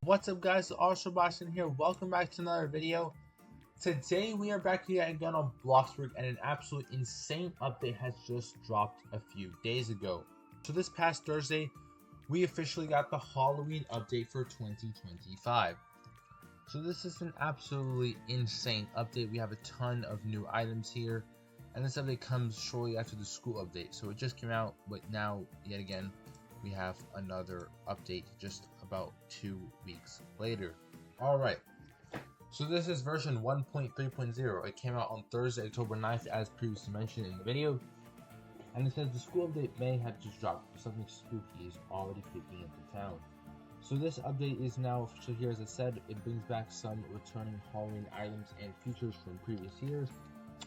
What's up guys, also Boston here. Welcome back to another video. Today we are back here again on BLOXBURG, and an absolute insane update has just dropped a few days ago. So this past Thursday, we officially got the Halloween update for 2025. So this is an absolutely insane update. We have a ton of new items here, and this update comes shortly after the school update. So it just came out, but now yet again we have another update just about 2 weeks later. Alright, so this is version 1.3.0. It came out on Thursday, October 9th, as previously mentioned in the video. And it says the school update may have just dropped, but something spooky is already creeping into town. So this update is now official here. As I said, it brings back some returning Halloween items and features from previous years,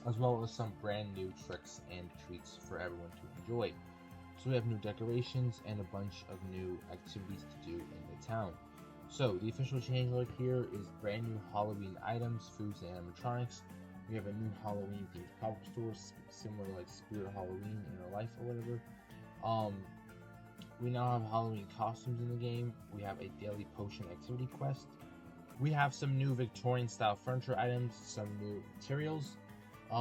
as well as some brand new tricks and treats for everyone to enjoy. So we have new decorations and a bunch of new activities to do in the town. So the official change log here is brand new Halloween items, foods, and animatronics. We have a new Halloween themed pop-up store, similar to like Spirit Halloween in Real Life or whatever. We now have Halloween costumes in the game. We have a daily potion activity quest. We have some new Victorian style furniture items, some new materials.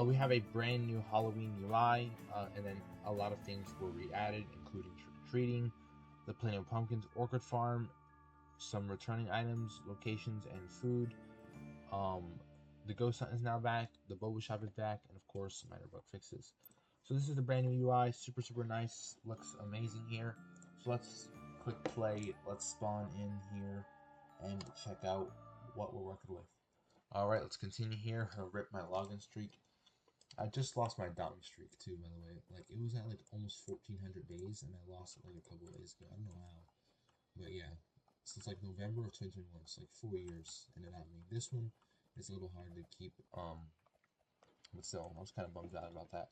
We have a brand new Halloween UI, and then a lot of things were re-added, including trick-or-treating, the Plano Pumpkins Orchid Farm, some returning items, locations, and food. The Ghost Hunt is now back, the Boba Shop is back, and of course, minor bug fixes. So this is the brand new UI, super nice, looks amazing here. So let's click play, let's spawn in here, and check out what we're working with. Alright, let's continue here. I'll rip my login streak. I just lost my diamond streak too, by the way. Like, it was at like almost 1,400 days, and I lost it like a couple of days ago. I don't know how. But yeah, since like November of 2021, it's like 4 years, and it happened. This one is a little hard to keep, but still, I was kind of bummed out about that.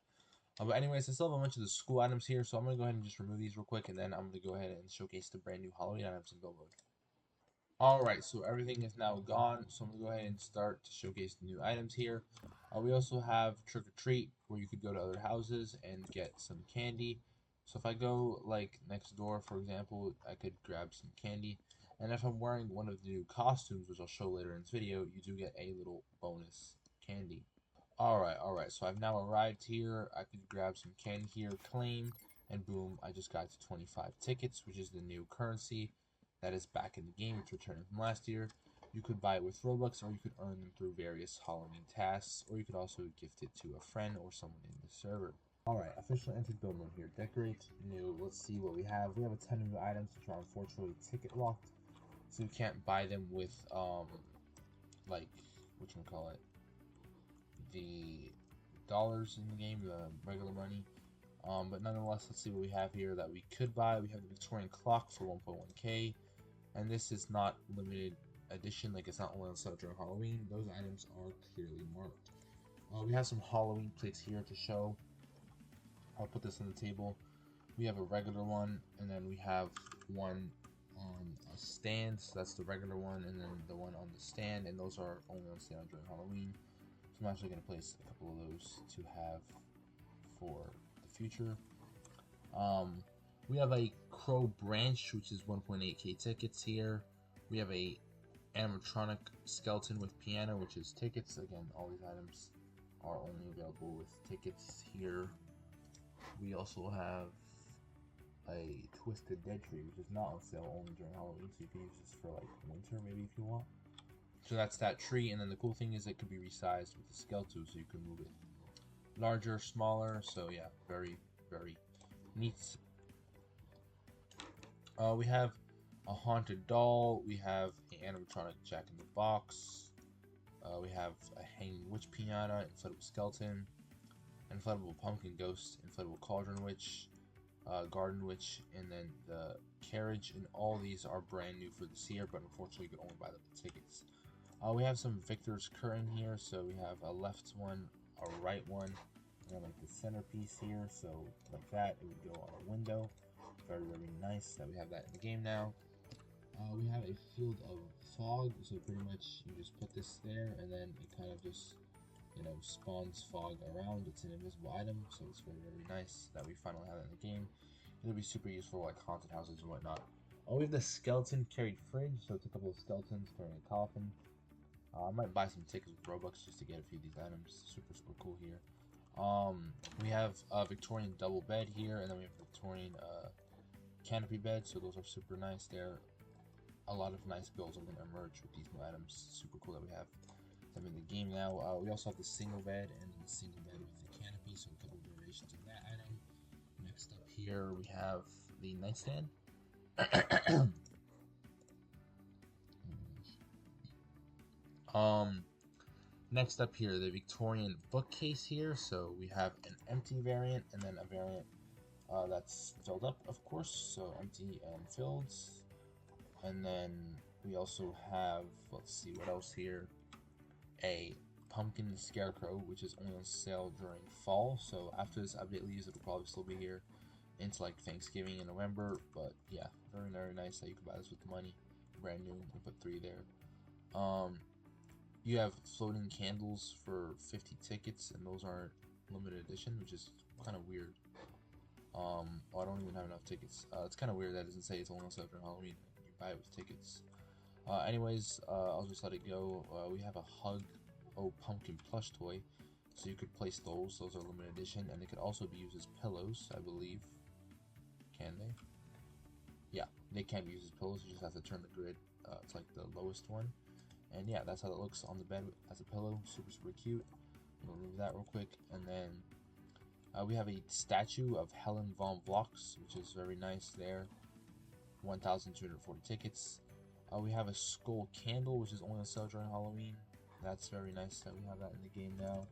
But anyways, I still have a bunch of the school items here, so I'm going to go ahead and just remove these real quick, and then I'm going to go ahead and showcase the brand new Halloween items in build mode. Alright, so everything is now gone, so I'm going to go ahead and start to showcase the new items here. We also have Trick or Treat, where you could go to other houses and get some candy. So if I go like next door, for example, I could grab some candy. And if I'm wearing one of the new costumes, which I'll show later in this video, you do get a little bonus candy. Alright, so I've now arrived here. I could grab some candy here, claim, and boom, I just got to 25 tickets, which is the new currency that is back in the game. It's returning from last year. You could buy it with Robux, or you could earn them through various Halloween tasks, or you could also gift it to a friend or someone in the server. Alright, officially entered build mode here. Decorate, new, let's see what we have. We have a ton of new items which are unfortunately ticket locked, so you can't buy them with, like, whatchamacallit, the dollars in the game, the regular money. But nonetheless, let's see what we have here that we could buy. We have the Victorian clock for 1.1k, and this is not limited edition, like it's not only on sale during Halloween. Those items are clearly marked. We have some Halloween plates here to show. I'll put this on the table. We have a regular one, and then we have one on a stand, so that's the regular one, and then the one on the stand, and those are only on sale during Halloween. So I'm actually going to place a couple of those to have for the future. We have a Crow Branch, which is 1.8k tickets here. We have a animatronic skeleton with piano, which is tickets. Again, all these items are only available with tickets here. We also have a Twisted Dead Tree, which is not on sale, only during Halloween, so you can use this for like winter maybe if you want. So that's that tree, and then the cool thing is it could be resized with the skeleton, so you can move it larger, smaller. So yeah, very neat. We have a haunted doll. We have an animatronic Jack in the Box. We have a hanging witch piano, inflatable skeleton, inflatable pumpkin ghost, inflatable cauldron witch, garden witch, and then the carriage. And all these are brand new for this year, but unfortunately you can only buy them with tickets. We have some Victor's curtain here, so we have a left one, a right one, and then like the centerpiece here, so like that, it would go on a window. Very nice that we have that in the game now. We have a field of fog, so pretty much you just put this there, and then it kind of just, you know, spawns fog around. It's an invisible item, so it's very nice that we finally have that in the game. It'll be super useful like haunted houses and whatnot. We have the skeleton carried fridge, so it's a couple of skeletons carrying a coffin. I might buy some tickets with Robux just to get a few of these items. Super cool here. We have a Victorian double bed here, and then we have Victorian canopy bed, so those are super nice. There, a lot of nice builds are going to emerge with these new items. Super cool that we have them in the game now. We also have the single bed and the single bed with the canopy, so a couple of variations of that item. Next up here, we have the nightstand. Next up here, the Victorian bookcase here. So we have an empty variant and then a variant that's filled up, of course. So empty and filled. And then we also have, let's see what else here, a pumpkin scarecrow, which is only on sale during fall. So after this update leaves, it'll probably still be here into like Thanksgiving in November. But yeah, very nice that you can buy this with money, brand new. You put 3 there. You have floating candles for 50 tickets, and those aren't limited edition, which is kind of weird. Oh, I don't even have enough tickets. It's kind of weird that it doesn't say it's only on sale for Halloween. You buy it with tickets. Anyways, I'll just let it go. We have a Hug Oh Pumpkin plush toy, so you could place those. Those are limited edition, and they could also be used as pillows, I believe. Can they? Yeah, they can be used as pillows. You just have to turn the grid. It's like the lowest one. And yeah, that's how it looks on the bed as a pillow. Super cute. I'm gonna remove that real quick. And then we have a statue of Helen von Vlox, which is very nice there. 1,240 tickets. We have a skull candle, which is only on sale during Halloween. That's very nice that we have that in the game now.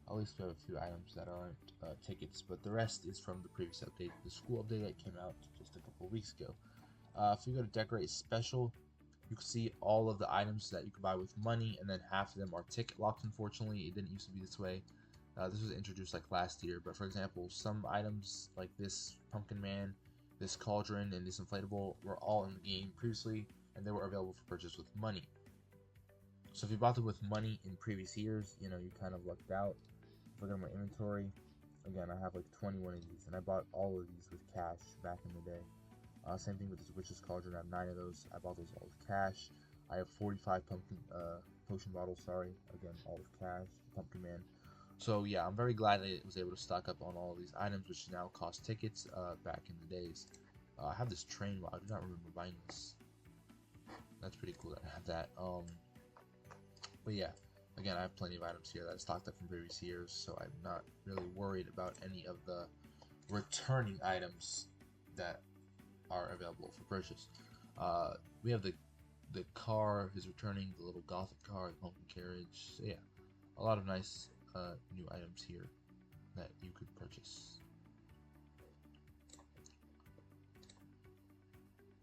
At least we have a few items that aren't tickets, but the rest is from the previous update, the school update that came out just a couple of weeks ago. If you go to Decorate Special, you can see all of the items that you can buy with money, and then half of them are ticket locked. Unfortunately, it didn't used to be this way. This was introduced like last year, but for example, some items like this Pumpkin Man, this Cauldron, and this Inflatable were all in the game previously, and they were available for purchase with money. So if you bought them with money in previous years, you know, you kind of lucked out. If I go to my inventory, again, I have like 21 of these, and I bought all of these with cash back in the day. Same thing with this Witch's Cauldron. I have 9 of those. I bought those all with cash. I have 45 pumpkin potion bottles. Sorry, again, all with cash. Pumpkin Man. So yeah, I'm very glad that it was able to stock up on all of these items, which now cost tickets. Back in the days, I have this train. Wow, I do not remember buying this. That's pretty cool that I have that. But yeah, again, I have plenty of items here that I stocked up from previous years, so I'm not really worried about any of the returning items that are available for purchase. We have the car is returning, the little gothic car, the pumpkin carriage. So yeah, a lot of nice new items here that you could purchase.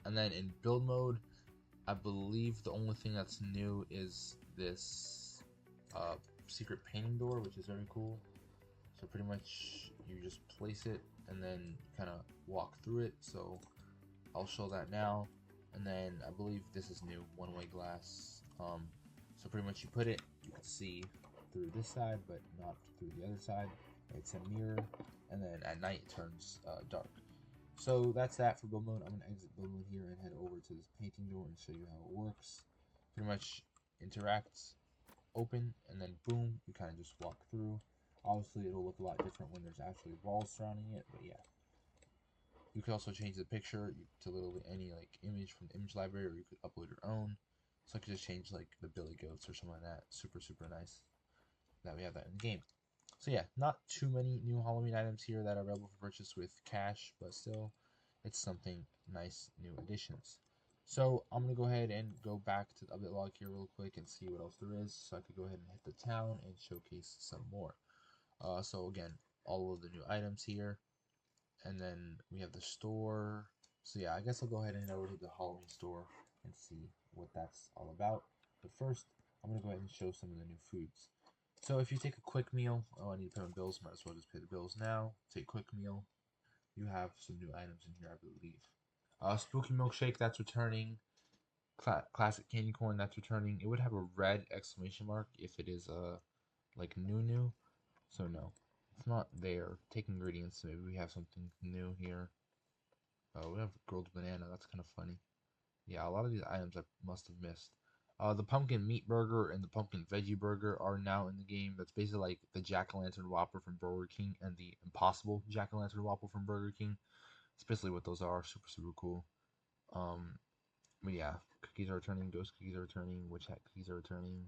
And then in build mode, I believe the only thing that's new is this secret painting door, which is very cool. So pretty much you just place it and then kind of walk through it. So I'll show that now. And then I believe this is new, one-way glass. So pretty much you put it, you can see through this side, but not through the other side. It's a mirror, and then at night it turns dark. So that's that for build mode. I'm gonna exit build mode here and head over to this painting door and show you how it works. Pretty much interacts, open, and then boom, you kind of just walk through. Obviously, it'll look a lot different when there's actually walls surrounding it, but yeah. You could also change the picture to literally any like image from the image library, or you could upload your own. So I could just change like the Billy Goats or something like that. Super nice that we have that in the game. So yeah, not too many new Halloween items here that are available for purchase with cash, but still, it's something nice, new additions. So I'm gonna go ahead and go back to the update log here real quick and see what else there is. So I could go ahead and hit the town and showcase some more. So again, all of the new items here. And then we have the store. So yeah, I guess I'll go ahead and head over to the Halloween store and see what that's all about. But first, I'm going to go ahead and show some of the new foods. So if you take a quick meal, oh, I need to pay my bills, might as well just pay the bills now. Take a quick meal. You have some new items in here, I believe. Spooky Milkshake, that's returning. Classic Candy Corn, that's returning. It would have a red exclamation mark if it is like new. So no. It's not there. Take ingredients. Maybe we have something new here. We have grilled banana. That's kind of funny. Yeah, a lot of these items I must have missed. The pumpkin meat burger and the pumpkin veggie burger are now in the game. That's basically like the Jack-o'-lantern Whopper from Burger King and the Impossible Jack-o'-lantern Whopper from Burger King. It's basically what those are. Super, super cool. Um, but yeah, cookies are returning. Ghost cookies are returning. Witch hat cookies are returning.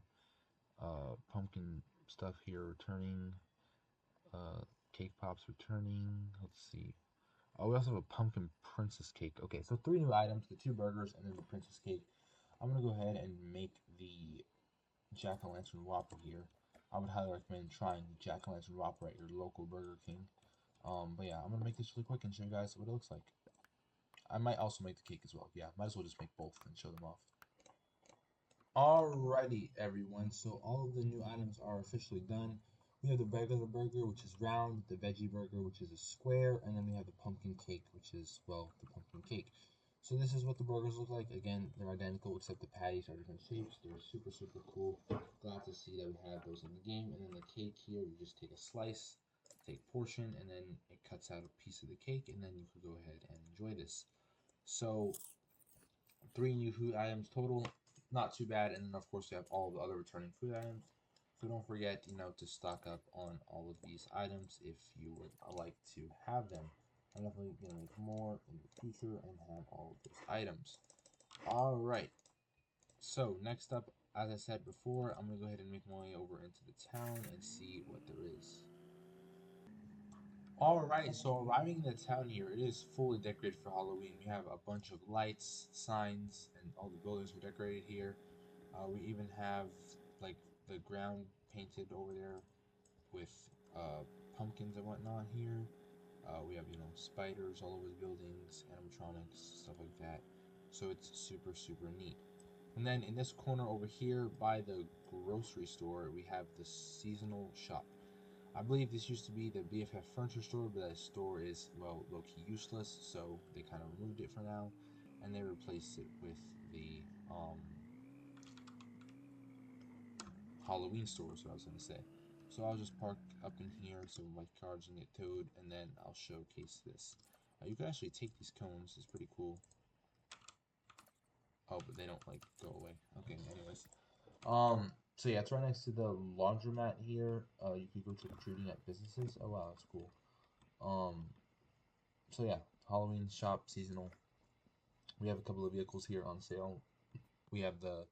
Pumpkin stuff here returning. Uh, cake pops returning. Let's see. Oh, we also have a pumpkin princess cake. Okay, so 3 new items: the 2 burgers and then the princess cake. I'm gonna go ahead and make the Jack-o'-lantern Whopper here. I would highly recommend trying the Jack-o'-lantern Whopper at your local Burger King. But yeah, I'm gonna make this really quick and show you guys what it looks like. I might also make the cake as well. Yeah, might as well just make both and show them off. Alrighty, everyone. So all of the new items are officially done. We have the regular burger, which is round, the veggie burger, which is a square, and then we have the pumpkin cake, which is, well, the pumpkin cake. So this is what the burgers look like. Again, they're identical except the patties are different shapes. They're super, super cool. Glad to see that we have those in the game. And then the cake here, you just take a slice, take a portion, and then it cuts out a piece of the cake, and then you can go ahead and enjoy this. So 3 new food items total, not too bad. And then of course we have all the other returning food items. So don't forget, to stock up on all of these items if you would like to have them. I'm definitely gonna make more in the future and have all of those items. All right. So next up, as I said before, I'm gonna go ahead and make my way over into the town and see what there is. Alright, so arriving in the town here, it is fully decorated for Halloween. We have a bunch of lights, signs, and all the buildings are decorated here. We even have, like, the ground painted over there with pumpkins and whatnot here. We have, spiders all over the buildings, animatronics, stuff like that. So it's super, super neat. And then in this corner over here by the grocery store, we have the seasonal shop. I believe this used to be the BFF furniture store, but that store is, well, low-key useless, so they kind of removed it for now, and they replaced it with the Halloween store, is what I was going to say. So I'll just park up in here so my car doesn't get towed, and then I'll showcase this. You can actually take these cones, it's pretty cool. Oh, but they don't, like, go away. Okay, anyways. So yeah, it's right next to the laundromat here. You could go trick-or-treating at businesses. Oh wow, that's cool. Um, so yeah, Halloween shop seasonal. We have a couple of vehicles here on sale. We have the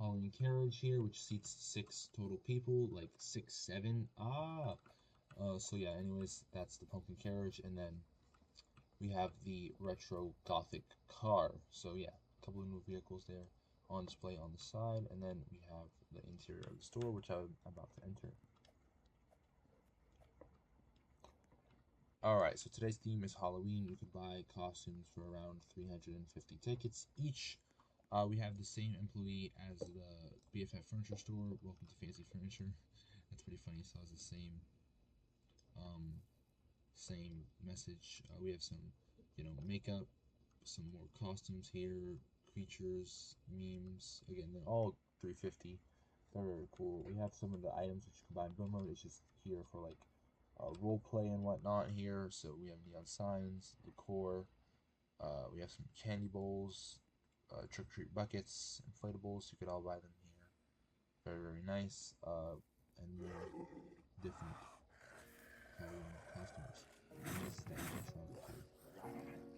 Halloween carriage here, which seats 6 total people, like 6, 7. So yeah, anyways, that's the pumpkin carriage, and then we have the retro gothic car. So yeah, a couple of new vehicles there on display on the side, and then we have the interior of the store, which I'm about to enter. Alright, so today's theme is Halloween. You can buy costumes for around 350 tickets each. We have the same employee as the BFF Furniture Store. Welcome to Fancy Furniture. That's pretty funny. So it's the um, same message. We have some, makeup, some more costumes here, creatures, memes. Again, they're all 350. Very, very cool. We have some of the items that you can buy in build mode. It's just here for like role play and whatnot here. So we have neon signs, decor. We have some candy bowls, trick or treat buckets, inflatables. You could all buy them here. Very, very nice. And more different Halloween costumes.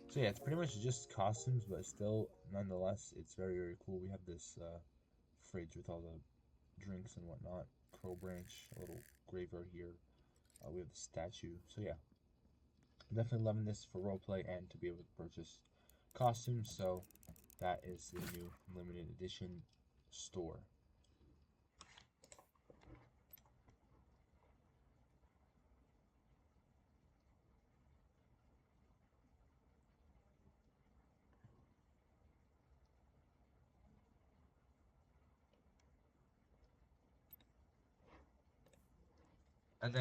So yeah, it's pretty much just costumes, but still, nonetheless, it's very, very cool. We have this fridge with all the drinks and whatnot. Crow branch, a little graveyard here. We have the statue. So yeah, definitely loving this for roleplay and to be able to purchase costumes. So that is the new limited edition store. And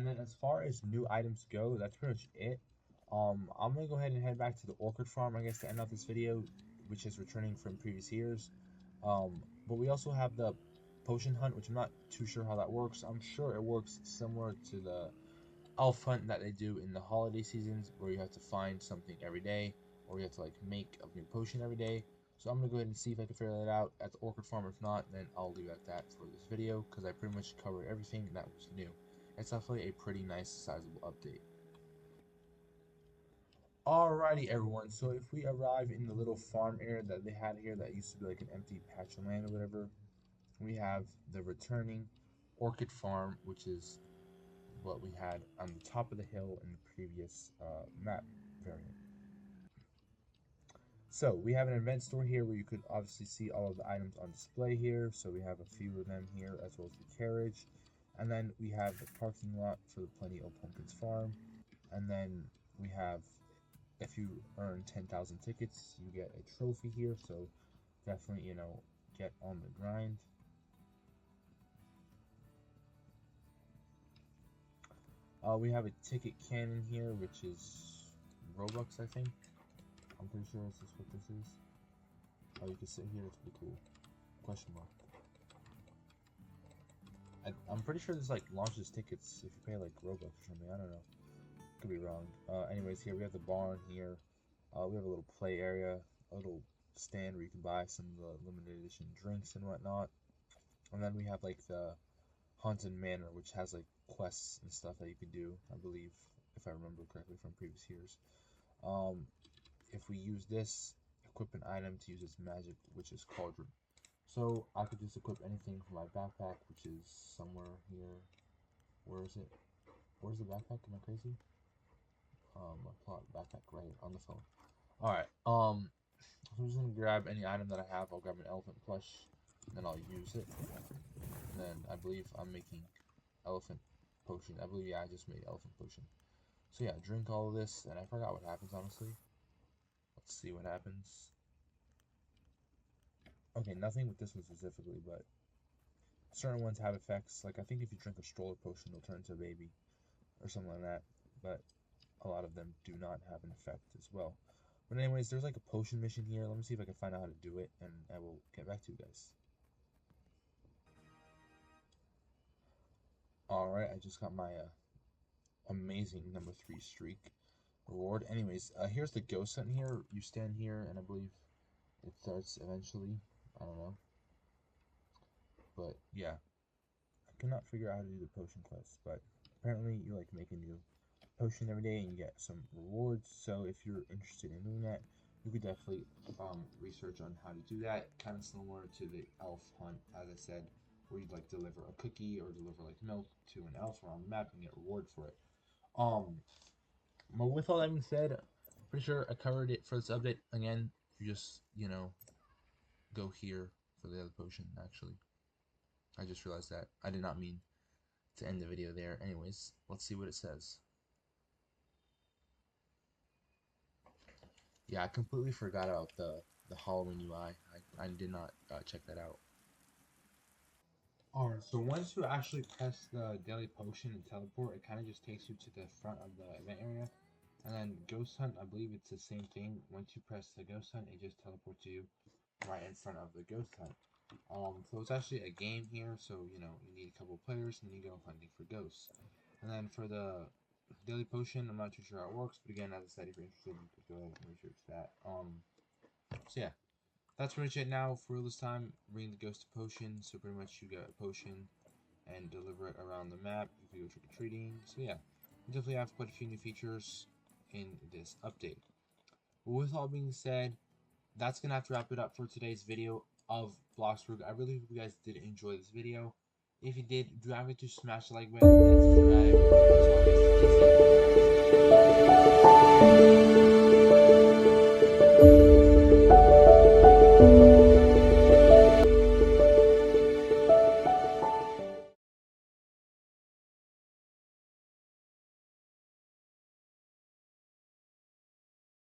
then as far as new items go, that's pretty much it. I'm gonna go ahead and head back to the orchid farm, I guess, to end off this video, which is returning from previous years. But we also have the potion hunt, which I'm not too sure how that works. I'm sure it works similar to the elf hunt that they do in the holiday seasons, where you have to find something every day, or you have to like make a new potion every day. So I'm gonna go ahead and see if I can figure that out at the orchid farm. If not, then I'll leave it at that for this video, because I pretty much covered everything that was new. It's definitely a pretty nice sizable update. Alrighty everyone, so if we arrive in the little farm area that they had here that used to be like an empty patch of land or whatever, we have the returning orchid farm, which is what we had on the top of the hill in the previous map variant. So we have an event store here where you could obviously see all of the items on display here. So we have a few of them here, as well as the carriage. And then we have the parking lot for the Plenty of Pumpkins farm. And then we have, if you earn 10,000 tickets, you get a trophy here. So definitely, get on the grind. We have a ticket cannon here, which is Robux, I think. I'm pretty sure this is what this is. Oh, you can sit here. That's pretty cool. Question mark. I'm pretty sure this like launches tickets if you pay like Robux or something. I don't know. Could be wrong. Anyways, here we have the barn here. We have a little play area, a little stand where you can buy some of the limited edition drinks and whatnot. And then we have like the Haunted Manor, which has like quests and stuff that you can do, I believe, if I remember correctly from previous years. If we use this, equip an item to use its magic, which is Cauldron. So I could just equip anything from my backpack, which is somewhere here. Where is it? Where's the backpack? Am I crazy? My plot backpack right here on the phone. Alright, so I'm just gonna grab any item that I have. I'll grab an elephant plush, and then I'll use it. And then I believe I'm making elephant potion. I believe, yeah, I just made elephant potion. So yeah, drink all of this, and I forgot what happens, honestly. Let's see what happens. Okay, nothing with this one specifically, but certain ones have effects. Like, I think if you drink a stroller potion, you'll turn into a baby, or something like that. But a lot of them do not have an effect as well. But anyways, there's like a potion mission here. Let me see if I can find out how to do it, and I will get back to you guys. Alright, I just got my amazing number 3 streak reward. Anyways, here's the ghost hunt here. You stand here, and I believe it starts eventually. I don't know. But yeah, I cannot figure out how to do the potion quest. But apparently, you like make a new potion every day, and you get some rewards. So if you're interested in doing that, you could definitely research on how to do that. Kind of similar to the elf hunt, as I said, where you'd like deliver a cookie or deliver like milk to an elf around the map and get reward for it. But with all that being said, I'm pretty sure I covered it for this update. Again, you just, go here for the other potion, actually. I just realized that. I did not mean to end the video there. Anyways, let's see what it says. Yeah, I completely forgot about the Halloween UI. I did not check that out. Alright, so once you actually press the daily potion and teleport, it kind of just takes you to the front of the event area. And then Ghost Hunt, I believe it's the same thing. Once you press the Ghost Hunt, it just teleports you right in front of the Ghost Hunt. So it's actually a game here, so you need a couple players and you go hunting for ghosts. And then for the daily potion, I'm not too sure how it works, but again, as I said, if you're interested, you could go ahead and research that. So yeah, that's pretty much it now for this time. Bring the ghost potion, so pretty much you get a potion and deliver it around the map if you go trick-or-treating. So yeah, you definitely have quite a few new features in this update. But with all being said, that's gonna have to wrap it up for today's video of BLOXBURG. I really hope you guys did enjoy this video. If you did, do not forget to smash the like button and subscribe. As always, stay safe.